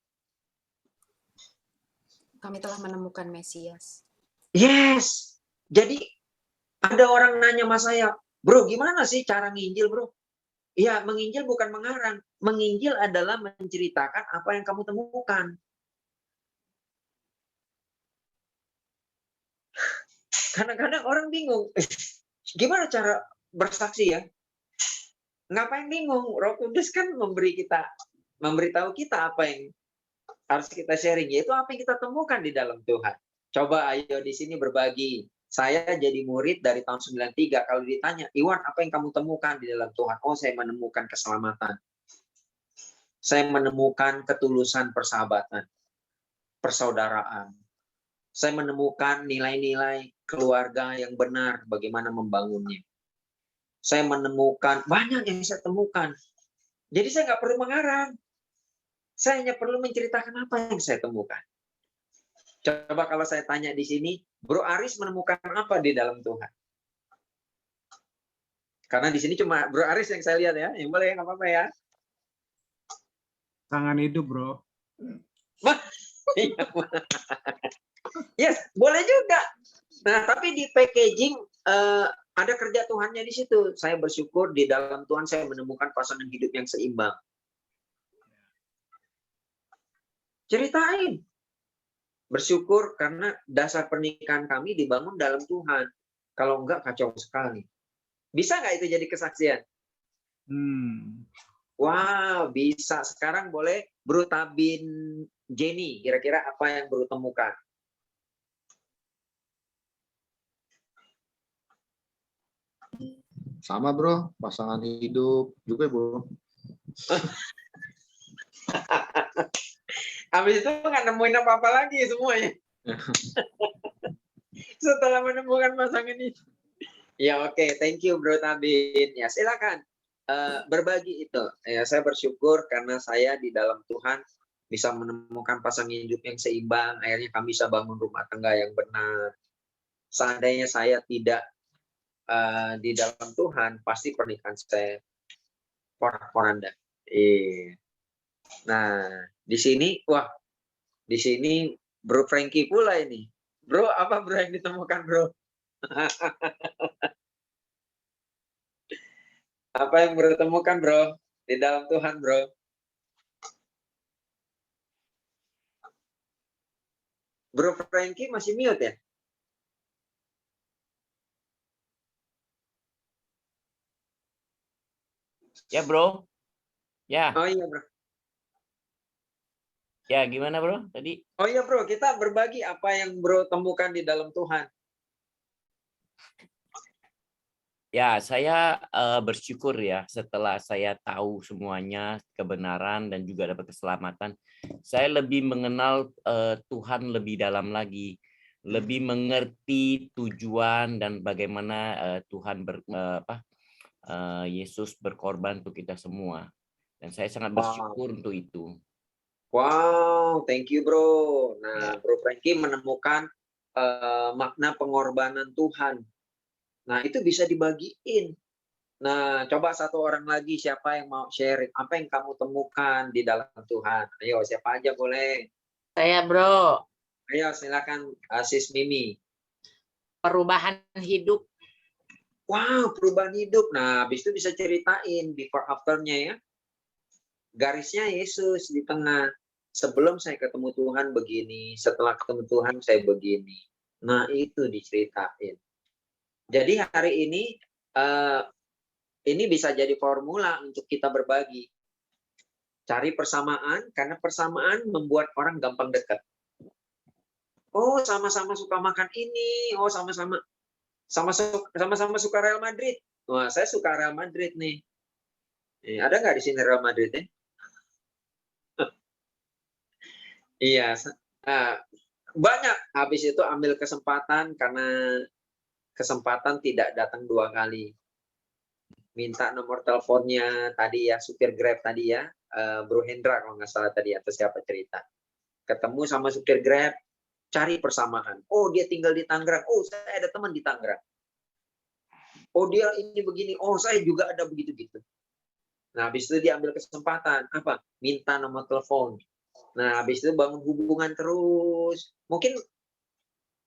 Speaker 8: Kami telah menemukan Mesias.
Speaker 1: Yes. Jadi ada orang nanya sama saya, bro, gimana sih cara nginjil, bro? Ya, menginjil bukan mengarang. Menginjil adalah menceritakan apa yang kamu temukan. Kadang-kadang orang bingung, gimana cara bersaksi ya? Ngapain bingung? Roh Kudus kan memberitahu kita apa yang harus kita sharing, yaitu apa yang kita temukan di dalam Tuhan. Coba ayo di sini berbagi. Saya jadi murid dari tahun 93. Kalau ditanya, Iwan, apa yang kamu temukan di dalam Tuhan? Oh, saya menemukan keselamatan. Saya menemukan ketulusan persahabatan, persaudaraan. Saya menemukan nilai-nilai keluarga yang benar, bagaimana membangunnya. Saya menemukan, banyak yang saya temukan. Jadi saya nggak perlu mengarang. Saya hanya perlu menceritakan apa yang saya temukan. Coba kalau saya tanya di sini, Bro Aris menemukan apa di dalam Tuhan? Karena di sini cuma Bro Aris yang saya lihat ya. Yang boleh, nggak apa-apa ya.
Speaker 13: Tangan hidup, bro.
Speaker 1: Yes, boleh juga. Nah, tapi di packaging Ada kerja Tuhannya di situ. Saya bersyukur di dalam Tuhan saya menemukan pasangan hidup yang seimbang. Ceritain. Bersyukur karena dasar pernikahan kami dibangun dalam Tuhan. Kalau enggak, kacau sekali. Bisa nggak itu jadi kesaksian? Wow, bisa. Sekarang boleh Bro Tabin Jenny. Kira-kira apa yang Bro temukan?
Speaker 14: Sama bro, pasangan hidup juga bro.
Speaker 1: Habis itu nggak nemuin apa-apa lagi semuanya. Setelah menemukan pasangan itu. Ya oke, thank you Bro Tabin. Ya silakan berbagi itu. Ya saya bersyukur karena saya di dalam Tuhan bisa menemukan pasangan hidup yang seimbang. Akhirnya kami bisa bangun rumah tangga yang benar. Seandainya saya tidak di dalam Tuhan, pasti pernikahan saya porak-poranda. Nah, di sini, wah, di sini Bro Frankie pula ini. Bro, apa bro yang ditemukan bro? Apa yang bro temukan bro? Di dalam Tuhan bro? Bro Frankie masih mute ya?
Speaker 15: Ya bro, ya.
Speaker 1: Oh iya bro.
Speaker 15: Ya gimana bro tadi?
Speaker 1: Oh iya bro, kita berbagi apa yang bro temukan di dalam Tuhan.
Speaker 15: Ya saya bersyukur ya setelah saya tahu semuanya kebenaran dan juga dapat keselamatan. Saya lebih mengenal Tuhan lebih dalam lagi, lebih mengerti tujuan dan bagaimana Tuhan Yesus berkorban untuk kita semua. Dan saya sangat bersyukur untuk itu.
Speaker 1: Wow, thank you bro. Nah, Bro Frankie menemukan makna pengorbanan Tuhan. Nah, itu bisa dibagiin. Nah, coba satu orang lagi siapa yang mau sharing apa yang kamu temukan di dalam Tuhan. Ayo, siapa aja boleh.
Speaker 3: Saya bro.
Speaker 1: Ayo, silakan Sis Mimi.
Speaker 3: Perubahan hidup.
Speaker 1: Wow, perubahan hidup. Nah, habis itu bisa ceritain before after-nya ya. Garisnya Yesus di tengah. Sebelum saya ketemu Tuhan begini, setelah ketemu Tuhan saya begini. Nah, itu diceritain. Jadi hari ini bisa jadi formula untuk kita berbagi. Cari persamaan, karena persamaan membuat orang gampang dekat. Oh, sama-sama suka makan ini. Oh, sama-sama suka Real Madrid. Wah, saya suka Real Madrid nih. Ada nggak di sini Real Madrid ya? Iya, banyak. Habis itu ambil kesempatan karena kesempatan tidak datang 2 kali. Minta nomor teleponnya tadi ya, supir Grab tadi ya, Bro Hendra kalau nggak salah tadi atau siapa cerita. Ketemu sama supir Grab, cari persamaan. Oh dia tinggal di Tangerang. Oh saya ada teman di Tangerang. Oh dia ini begini. Oh saya juga ada begitu-gitu. Nah habis itu dia ambil kesempatan. Apa? Minta nomor telepon. Nah, habis itu bangun hubungan terus. Mungkin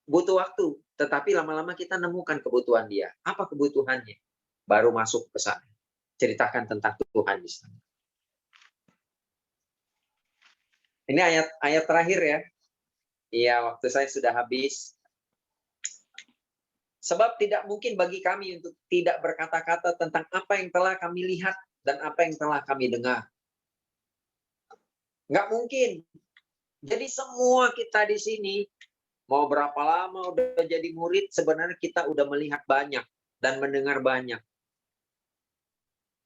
Speaker 1: butuh waktu, tetapi lama-lama kita nemukan kebutuhan dia. Apa kebutuhannya? Baru masuk ke sana. Ceritakan tentang Tuhan di sana. Ini ayat terakhir ya. Iya, waktu saya sudah habis. Sebab tidak mungkin bagi kami untuk tidak berkata-kata tentang apa yang telah kami lihat dan apa yang telah kami dengar. Nggak mungkin. Jadi semua kita di sini, mau berapa lama udah jadi murid, sebenarnya kita udah melihat banyak dan mendengar banyak.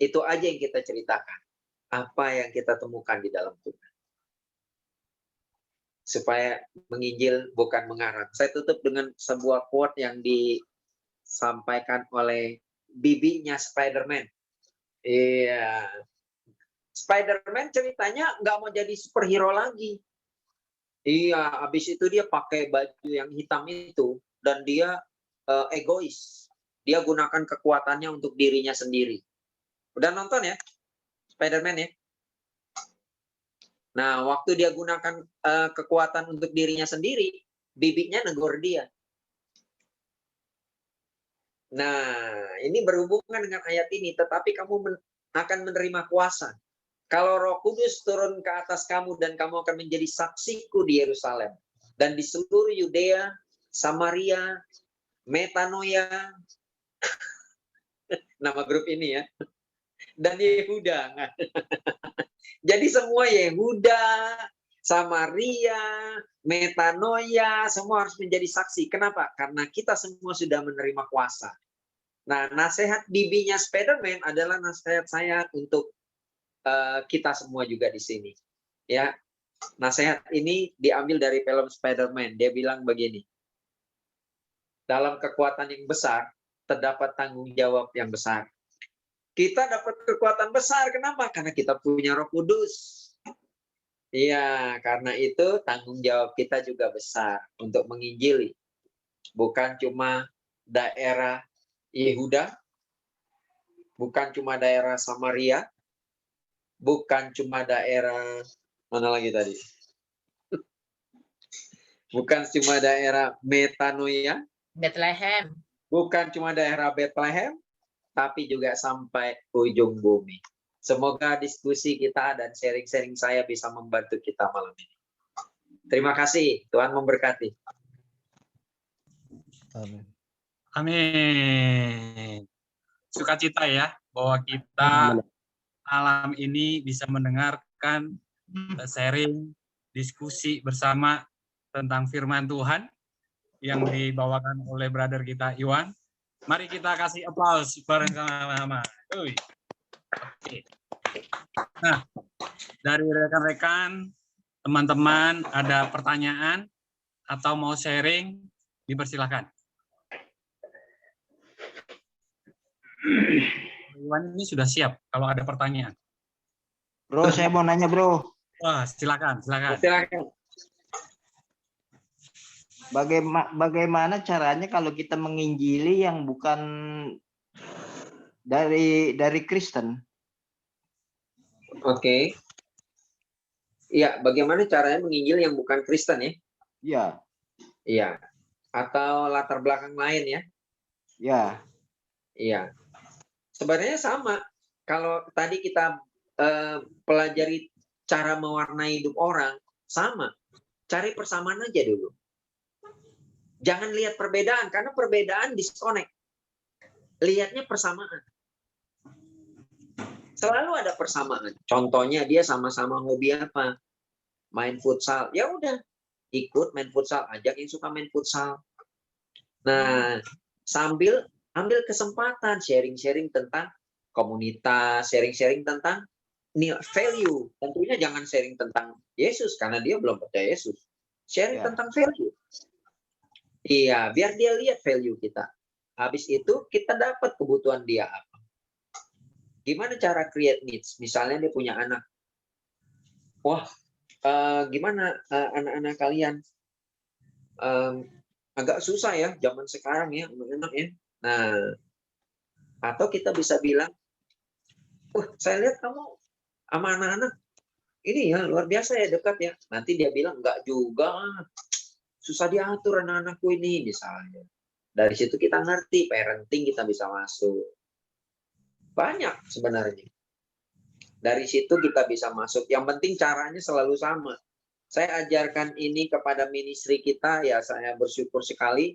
Speaker 1: Itu aja yang kita ceritakan. Apa yang kita temukan di dalam Tuhan. Supaya menginjil bukan mengarang. Saya tutup dengan sebuah quote yang disampaikan oleh bibinya Spider-Man. Iya. Spider-Man ceritanya nggak mau jadi superhero lagi. Iya, habis itu dia pakai baju yang hitam itu dan dia egois. Dia gunakan kekuatannya untuk dirinya sendiri. Udah nonton ya, Spider-Man ya? Nah, waktu dia gunakan kekuatan untuk dirinya sendiri, bibinya negur dia. Nah, ini berhubungan dengan ayat ini, tetapi kamu akan menerima kuasa. Kalau Roh Kudus turun ke atas kamu dan kamu akan menjadi saksiku di Yerusalem dan di seluruh Yudea, Samaria, Metanoia, nama grup ini ya, dan Yehuda. Jadi semua Yehuda, Samaria, Metanoia, semua harus menjadi saksi. Kenapa? Karena kita semua sudah menerima kuasa. Nah, nasihat bibinya Spiderman adalah nasihat saya untuk kita semua juga di sini. Ya, nasihat ini diambil dari film Spiderman. Dia bilang begini, dalam kekuatan yang besar, terdapat tanggung jawab yang besar. Kita dapat kekuatan besar, kenapa? Karena kita punya Roh Kudus. Iya, karena itu tanggung jawab kita juga besar untuk menginjili. Bukan cuma daerah Yehuda, bukan cuma daerah Samaria, bukan cuma daerah, mana lagi tadi? Bukan cuma daerah Metanoia,
Speaker 3: Bethlehem.
Speaker 1: bukan cuma daerah Bethlehem, tapi juga sampai ujung bumi. Semoga diskusi kita dan sharing-sharing saya bisa membantu kita malam ini. Terima kasih, Tuhan memberkati.
Speaker 6: Amin. Amin. Sukacita ya bahwa kita malam ini bisa mendengarkan sharing, diskusi bersama tentang firman Tuhan yang dibawakan oleh brother kita Iwan. Mari kita kasih aplaus bersama-sama. Oke. Nah, dari rekan-rekan, teman-teman ada pertanyaan atau mau sharing, dipersilakan. Iwan ini sudah siap kalau ada pertanyaan.
Speaker 11: Bro, saya mau nanya, Bro.
Speaker 6: Wah, silakan.
Speaker 1: Silakan.
Speaker 11: Bagaimana caranya kalau kita menginjili yang bukan dari Kristen?
Speaker 1: Oke. Iya, bagaimana caranya menginjil yang bukan Kristen ya?
Speaker 11: Iya.
Speaker 1: Iya. Atau latar belakang lain ya?
Speaker 11: Iya.
Speaker 1: Iya. Sebenarnya sama. Kalau tadi kita pelajari cara mewarnai hidup orang, sama. Cari persamaan aja dulu. Jangan lihat perbedaan, karena perbedaan disconnect. Lihatnya persamaan. Selalu ada persamaan. Contohnya dia sama-sama hobi apa? Main futsal. Ya udah, ikut main futsal. Ajak yang suka main futsal. Nah, sambil ambil kesempatan sharing-sharing tentang komunitas, sharing-sharing tentang value. Tentunya jangan sharing tentang Yesus, karena dia belum percaya Yesus. Sharing tentang value. Iya, biar dia lihat value kita. Habis itu kita dapat kebutuhan dia apa. Gimana cara create needs? Misalnya dia punya anak. Wah, gimana anak-anak kalian? Agak susah ya zaman sekarang ya, anak-anak ya. Nah, atau kita bisa bilang, wah, saya lihat kamu sama anak-anak ini ya luar biasa ya, dekat ya. Nanti dia bilang enggak juga, susah diatur anak-anakku ini misalnya. Dari situ kita ngerti parenting, kita bisa masuk. Banyak sebenarnya. Dari situ kita bisa masuk. Yang penting caranya selalu sama. Saya ajarkan ini kepada ministry kita, ya saya bersyukur sekali.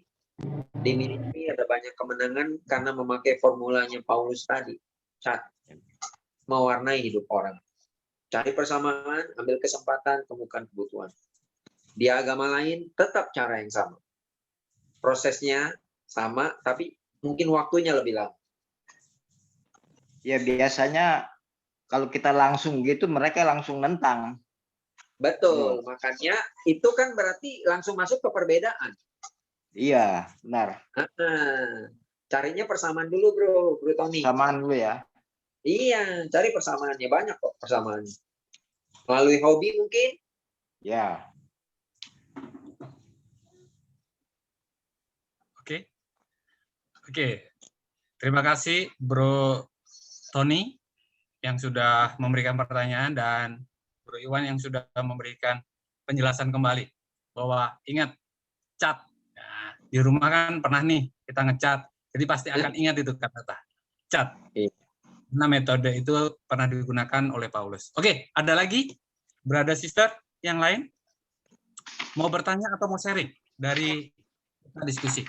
Speaker 1: Di ministry ada banyak kemenangan karena memakai formulanya Paulus tadi. Cat. Mewarnai hidup orang. Cari persamaan, ambil kesempatan, temukan kebutuhan. Di agama lain tetap cara yang sama. Prosesnya sama, tapi mungkin waktunya lebih lama.
Speaker 11: Ya biasanya kalau kita langsung gitu mereka langsung nentang.
Speaker 1: Betul, makanya itu kan berarti langsung masuk ke perbedaan.
Speaker 11: Iya, benar.
Speaker 1: Carinya persamaan dulu, Bro Tony.
Speaker 11: Persamaan dulu ya.
Speaker 1: Iya, cari persamaannya, banyak kok persamaannya. Melalui hobi mungkin?
Speaker 11: Ya.
Speaker 6: Oke. Terima kasih Bro Tony yang sudah memberikan pertanyaan dan Bro Iwan yang sudah memberikan penjelasan kembali bahwa ingat cat. Nah, di rumah kan pernah nih kita ngecat Jadi pasti akan ingat itu kata cat. Nah, metode itu pernah digunakan oleh Paulus. Oke, ada lagi, brother sister yang lain? Mau bertanya atau mau sharing dari kita diskusi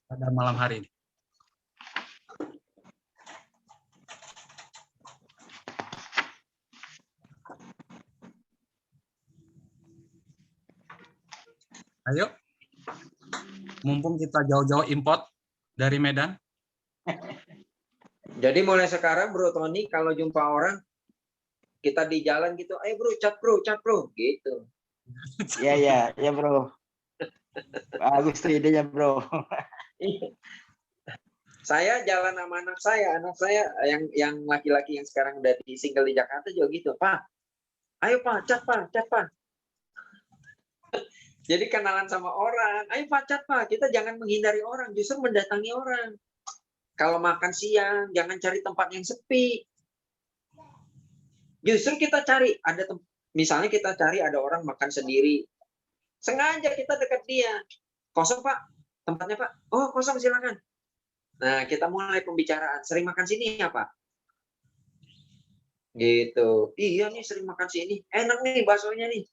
Speaker 6: pada malam hari ini? Ayo, mumpung kita jauh-jauh import dari Medan.
Speaker 1: Jadi mulai sekarang Bro Tony kalau jumpa orang kita di jalan gitu, ayo bro, cat bro, gitu.
Speaker 11: Ya bro. Bagus tuh idenya bro.
Speaker 1: Saya jalan sama anak saya yang laki-laki yang sekarang udah di single di Jakarta juga gitu, Pak. Ayo Pak, cat Pak. Jadi kenalan sama orang, ayo Pak, cat Pak. Kita jangan menghindari orang, justru mendatangi orang. Kalau makan siang, jangan cari tempat yang sepi. Justru kita cari, misalnya kita cari ada orang makan sendiri. Sengaja kita dekat dia. Kosong Pak, tempatnya Pak. Oh kosong, silakan. Nah kita mulai pembicaraan. Sering makan sini ya Pak? Gitu. Iya nih sering makan sini. Enak nih baksonya nih.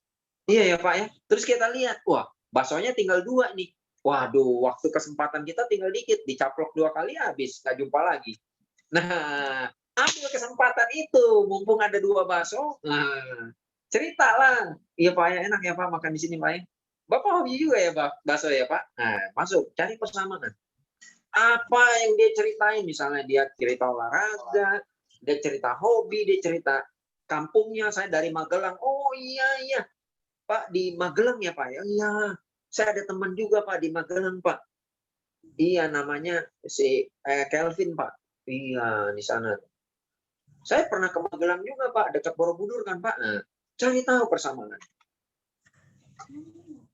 Speaker 1: Iya ya Pak ya. Terus kita lihat, wah baksonya tinggal 2 nih. Waduh, waktu kesempatan kita tinggal dikit, dicaplok 2 kali habis, nggak jumpa lagi. Nah, ambil kesempatan itu, mumpung ada 2 bakso, nah, ceritalah. Iya Pak ya, enak ya Pak makan di sini Pak ya. Bapak hobi juga ya bakso ya Pak. Nah, masuk, cari persamaan. Apa yang dia ceritain, misalnya dia cerita olahraga, dia cerita hobi, dia cerita kampungnya, saya dari Magelang. Oh iya, Pak di Magelang ya Pak ya. Iya. Saya ada teman juga Pak di Magelang Pak. Iya namanya si Kelvin Pak. Iya di sana. Saya pernah ke Magelang juga Pak, dekat Borobudur kan Pak. Nah, cari tahu persamaan.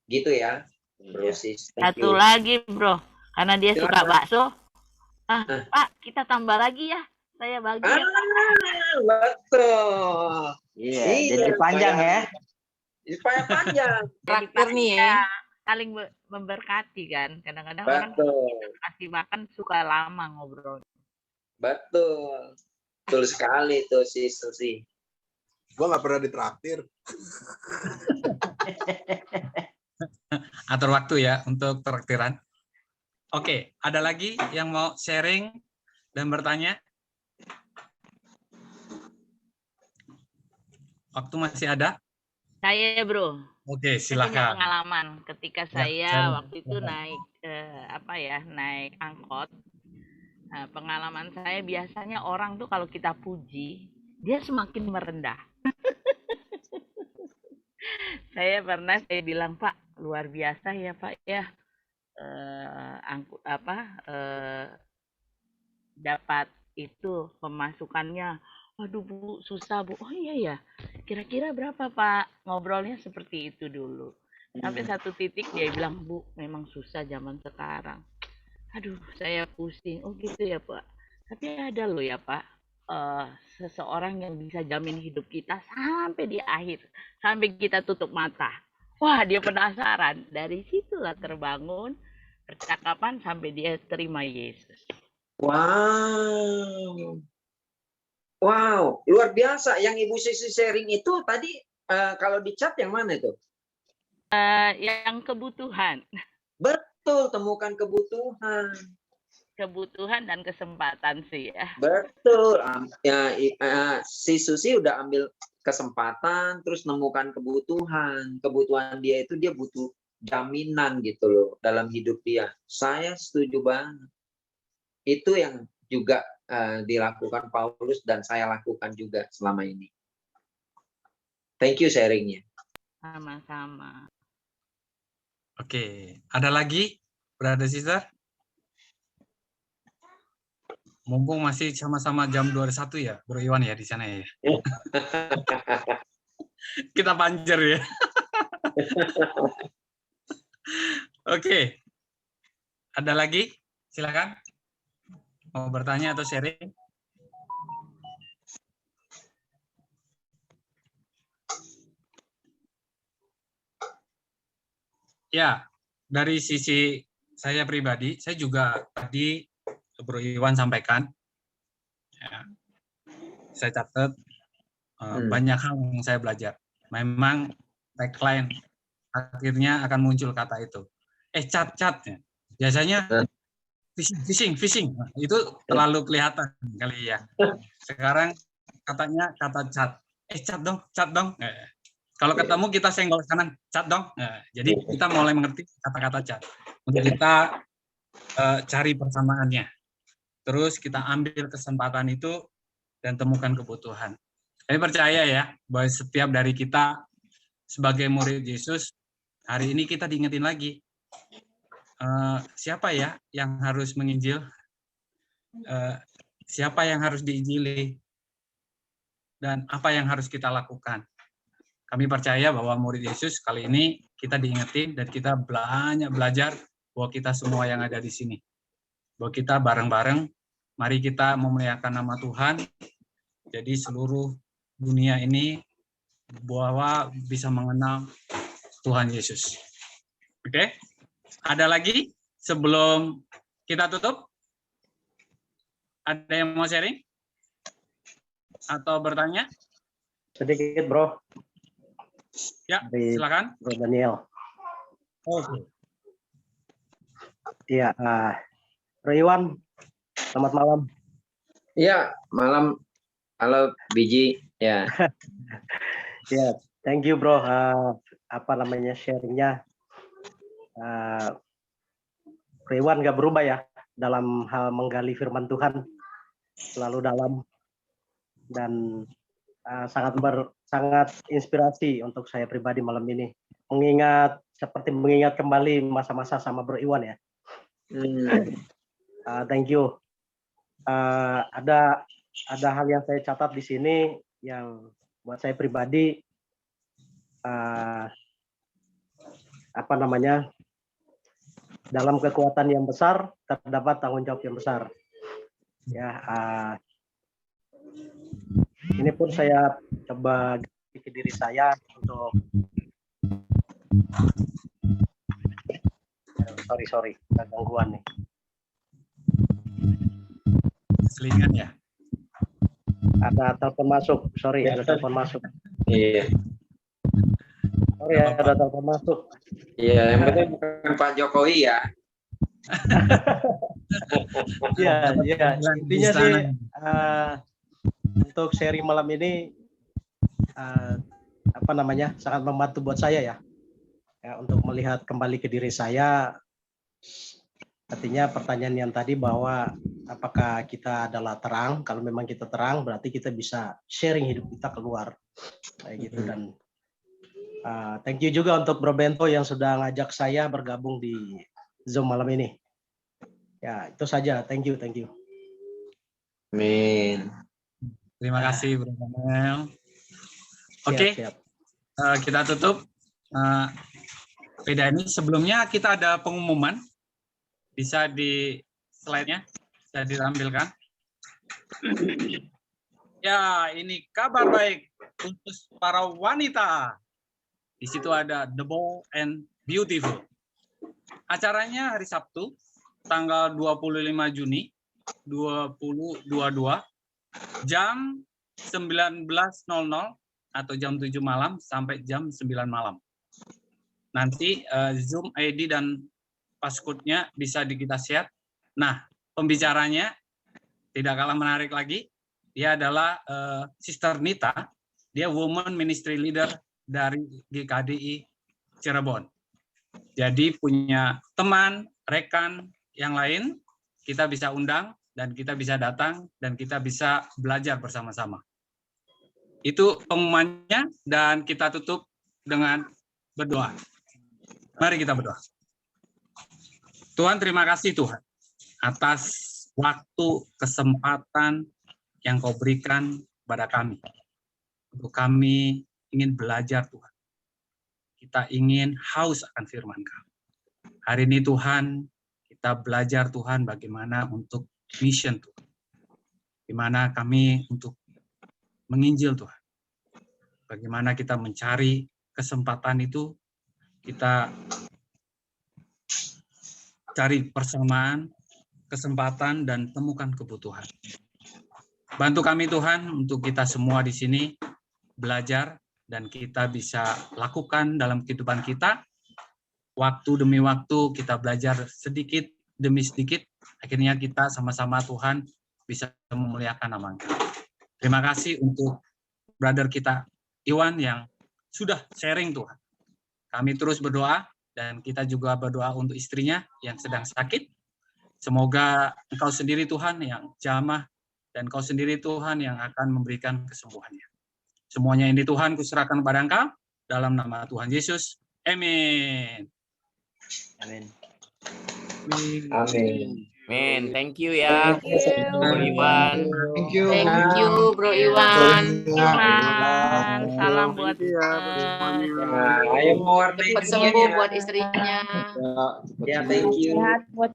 Speaker 1: Gitu ya, Bro Sis.
Speaker 3: Satu lagi Bro, karena dia suka bakso. Pak kita tambah lagi ya. Saya bagi.
Speaker 1: Betul.
Speaker 11: Iya, jadi panjang ya.
Speaker 1: Supaya panjang.
Speaker 3: Traktir nih ya. Saling memberkati kan. Kadang-kadang orang kasih makan suka lama ngobrol.
Speaker 1: Betul. Betul sekali tuh Susi.
Speaker 5: Gue nggak pernah ditraktir.
Speaker 6: Atur waktu ya untuk traktiran. Oke, ada lagi yang mau sharing dan bertanya? Waktu masih ada?
Speaker 3: Saya Bro.
Speaker 6: Oke,
Speaker 3: Saya punya
Speaker 6: silakan.
Speaker 3: pengalaman ketika saya waktu itu naik naik angkot. Nah, pengalaman saya biasanya orang tuh kalau kita puji, dia semakin merendah. Saya bilang Pak, luar biasa ya Pak ya. Dapat itu pemasukannya. Waduh Bu, susah Bu. Oh iya ya. Kira-kira berapa Pak? Ngobrolnya seperti itu dulu. Sampai satu titik dia bilang, Bu, memang susah zaman sekarang. Aduh, saya pusing. Oh gitu ya Pak. Tapi ada loh ya Pak. Seseorang yang bisa jamin hidup kita sampai di akhir. Sampai kita tutup mata. Wah, dia penasaran. Dari situlah terbangun percakapan sampai dia terima Yesus.
Speaker 1: Wow, luar biasa. Yang Ibu Sisi sharing itu tadi kalau di chat yang mana itu?
Speaker 3: Yang kebutuhan.
Speaker 1: Betul, temukan kebutuhan.
Speaker 3: Kebutuhan dan kesempatan sih ya.
Speaker 1: Betul. Si Susi udah ambil kesempatan, terus nemukan kebutuhan. Kebutuhan dia itu dia butuh jaminan gitu loh dalam hidup dia. Saya setuju banget. Itu yang juga dilakukan Paulus dan saya lakukan juga selama ini. Thank you sharingnya.
Speaker 3: Sama-sama.
Speaker 6: Oke, ada lagi, brother sister? Mumpung masih sama-sama jam 21 ya, Bro Iwan ya di sana ya. Kita panjer ya. Oke. Ada lagi? Silakan. Mau bertanya atau sharing? Ya, dari sisi saya pribadi, saya juga tadi Bro Iwan sampaikan. Ya, saya catat banyak hal yang saya belajar. Memang tagline akhirnya akan muncul kata itu. Cat. Biasanya fishing. Nah, itu terlalu kelihatan kali ya. Sekarang katanya kata cat. Cat dong. Kalau ketemu kita senggol kanan, cat dong. Jadi kita mulai mengerti kata-kata cat. Untuk kita cari persamaannya. Terus kita ambil kesempatan itu dan temukan kebutuhan. Saya percaya ya, bahwa setiap dari kita sebagai murid Yesus, hari ini kita diingetin lagi. Siapa ya yang harus menginjil? Siapa yang harus diinjili? Dan apa yang harus kita lakukan? Kami percaya bahwa murid Yesus kali ini kita diingetin dan kita banyak belajar bahwa kita semua yang ada di sini. Bahwa kita bareng-bareng, mari kita memuliakan nama Tuhan. Jadi seluruh dunia ini bahwa bisa mengenal Tuhan Yesus. Oke? Ada lagi sebelum kita tutup? Ada yang mau sharing? Atau bertanya?
Speaker 16: Sedikit, Bro.
Speaker 6: Ya, silakan.
Speaker 16: Bro Daniel.
Speaker 6: Oke.
Speaker 16: Iya, Bro Iwan, selamat malam.
Speaker 1: Iya, malam. Halo, Biji. Ya.
Speaker 16: Ya, thank you, Bro. Sharingnya. Bro Iwan nggak berubah ya dalam hal menggali firman Tuhan, selalu dalam dan sangat inspirasi untuk saya pribadi malam ini. Seperti mengingat kembali masa-masa sama Bro Iwan ya. Thank you. Ada hal yang saya catat di sini yang buat saya pribadi dalam kekuatan yang besar terdapat tanggung jawab yang besar. Ya, ini pun saya coba ke diri saya untuk sorry ada gangguan nih.
Speaker 6: Selingan ya.
Speaker 16: Ada telepon masuk, ada telepon masuk.
Speaker 1: Iya.
Speaker 16: Sorry ya, ada telepon masuk.
Speaker 1: Iya, yang penting bukan Pak Jokowi ya.
Speaker 16: Iya. Intinya sih untuk seri malam ini sangat membantu buat saya ya untuk melihat kembali ke diri saya. Artinya pertanyaan yang tadi bahwa apakah kita adalah terang? Kalau memang kita terang, berarti kita bisa sharing hidup kita keluar, kayak gitu. Dan thank you juga untuk Bro Bento yang sudah ngajak saya bergabung di Zoom malam ini. Ya, itu saja. Thank you.
Speaker 1: Amin.
Speaker 6: Terima kasih, Bro Daniel. Oke, kita tutup. Beda ini sebelumnya kita ada pengumuman. Bisa di slide-nya, bisa ditampilkan. Ya, ini kabar baik untuk para wanita. Di situ ada The Bold and Beautiful. Acaranya hari Sabtu, tanggal 25 Juni 2022, jam 19.00 atau jam 7 malam sampai jam 9 malam. Nanti Zoom ID dan passcode-nya bisa kita share. Nah, pembicaranya tidak kalah menarik lagi. Dia adalah Sister Nita. Dia Woman Ministry Leader dari GKDI Cirebon. Jadi punya teman, rekan yang lain, kita bisa undang dan kita bisa datang dan kita bisa belajar bersama-sama. Itu pengumumannya dan kita tutup dengan berdoa. Mari kita berdoa. Tuhan, terima kasih Tuhan atas waktu, kesempatan yang Kau berikan kepada kami. Untuk kami ingin belajar Tuhan. Kita ingin haus akan firman Kau. Hari ini Tuhan, kita belajar Tuhan bagaimana untuk mission Tuhan. Bagaimana kami untuk menginjil Tuhan. Bagaimana kita mencari kesempatan itu, kita cari persamaan, kesempatan, dan temukan kebutuhan. Bantu kami Tuhan untuk kita semua di sini belajar dan kita bisa lakukan dalam kehidupan kita. Waktu demi waktu kita belajar sedikit demi sedikit, akhirnya kita sama-sama Tuhan bisa memuliakan nama Engkau. Terima kasih untuk brother kita Iwan yang sudah sharing Tuhan. Kami terus berdoa dan kita juga berdoa untuk istrinya yang sedang sakit. Semoga Engkau sendiri Tuhan yang jamah dan Engkau sendiri Tuhan yang akan memberikan kesembuhannya. Semuanya ini Tuhan kuserahkan kepada Engkau dalam nama Tuhan Yesus. Amin.
Speaker 15: Amin.
Speaker 1: Amin.
Speaker 15: Amin. Thank you ya, Bro Iwan.
Speaker 14: Thank you.
Speaker 3: Thank you, Bro Iwan. Iman, salam buat
Speaker 1: Ayo mewarnai
Speaker 8: Cepat sembuh buat istrinya.
Speaker 1: ya, thank you.
Speaker 8: Sehat buat